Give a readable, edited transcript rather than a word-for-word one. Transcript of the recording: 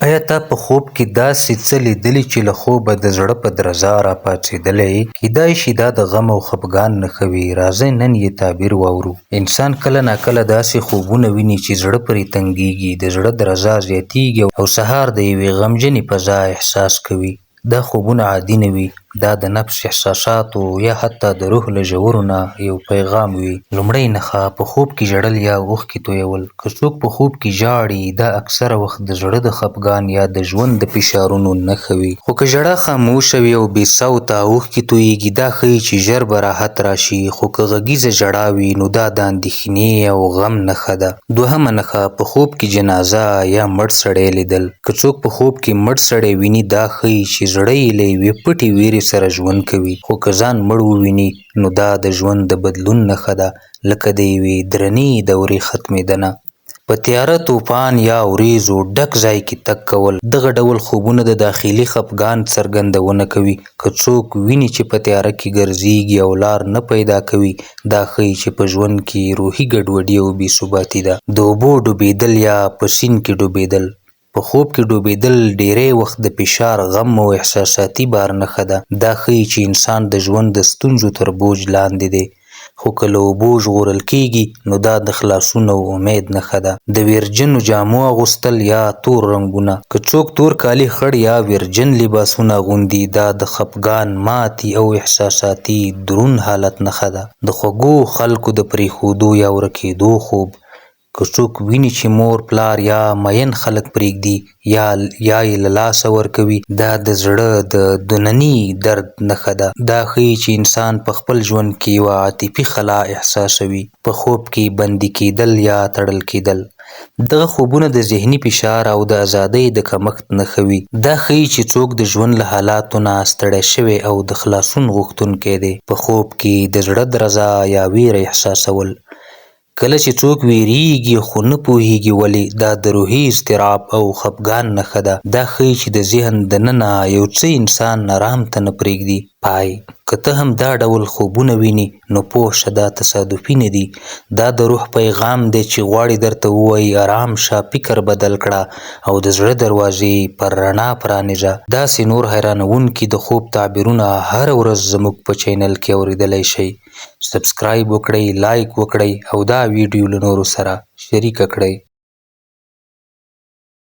ایا تا په خوب کې داسې څه لیدلي چې له خوبه د زړه په درزا راپاڅېدلی؟ کیدای شي دا د غم او خفګان نښه وي. راځئ نن یې تعبیر واورو. انسان کله ناکله داسې خوبونه ویني چې زړه پرې تنګېږي، د زړه درزا زیاتېږي او سهار د یوې غمجنې فضا احساس کوي. دا خوبونه عادي نه وي، دا د نفس احساساتو یا حتی د روح له ژورو نه یو پیغام وي. لومړۍ نښه: په خوب کې ژړل یا اوښکې تویول. که څوک په خوب کې ژاړي، دا اکثره وخت د زړه د خفګان یا د ژوند د فشارونو نښه وي. خو که ژړا خاموشه وي او بې صوته اوښکې تویېږي، دا ښیي چې ژر به راحت راشي. خو که غږیزه ژړا وي، نو دا د اندېښنې او غم نښه ده. دوهمه نښه: په خوب کې جنازه یا مړ سړی لیدل. که څوک په خوب کې مړ سړی ویني، دا ښیي چې زړه یې له یوې پټې ویرې سره ژوند کوي. خو که ځان مړ وویني، نو دا د ژوند د بدلون نښه ده، لکه د یوې درنې دورې ختمېدنه. په تیاره، طوفان یا وریځو ډک ځای کې تګ کول. دغه ډول خوبونه د داخلي خفګان څرګندونه کوي. که څوک ویني چې په تیاره کې ګرځېږي او لار نه پیدا کوي، دا ښیي چې په ژوند کې روحي ګډوډي او بې ثباتي ده. د اوبو ډوبېدل یا په سیند کې ډوبېدل. په خوب کې ډوبېدل ډیری وخت د فشار، غم او احساساتي بار نښه ده. دا ښیي چې انسان د ژوند د ستونزو تر بوج لاندې دی. خو که له اوبو ژغورل کېږي، نو دا د خلاصون او امید نښه ده. د ویرجنو جامو اغوستل یا تور رنګونه. که څوک تور کالي، خړ یا ویرجن لباسونه اغوندي، دا د خفګان، ماتې او احساساتي دروند حالت نښه ده. د خوږو خلکو د پرېښودو یا ورکېدو خوب. که څوک ویني چې مور، پلار یا مین خلک پرېږدي یا یې له لاسه ورکوي، دا د زړه د دنني درد نښه ده. دا ښیي چې انسان په خپل ژوند کې یوه عاطفي خلا احساسوي. په خوب کې بندي کېدل یا تړل کېدل. دغه خوبونه د ذهني فشار او د ازادۍ د کمښت نښه وي. دا ښیي چې څوک د ژوند له حالاتو نه ستړی شوی او د خلاصون غوښتونکی دی. په خوب کې د زړه درزا یا ویره احساسول. کله چې څوک ویریږي خو نه پوهېږي ولې، دا د روحي اضطراب او خفګان نښه ده. دا ښیي چې د ذهن دننه یو څه انسان آرام ته نه پرېږدي. پای: که ته هم دا ډول خوبونه ویني، نو پوه شه دا تصادفي نه دي. دا د روح پیغام دی چې غواړي درته ووایي ارام شه، فکر بدل کړه او د زړه دروازې پر رڼا پرانیزه. داسې نور حیرانوونکي د خوب تعبیرونه هره ورځ زموږ په چینل کې اورېدلی شئ. سبسکرایب وکړئ، لایک وکړئ او دا ویډیو له نورو سره شریکه کړئ.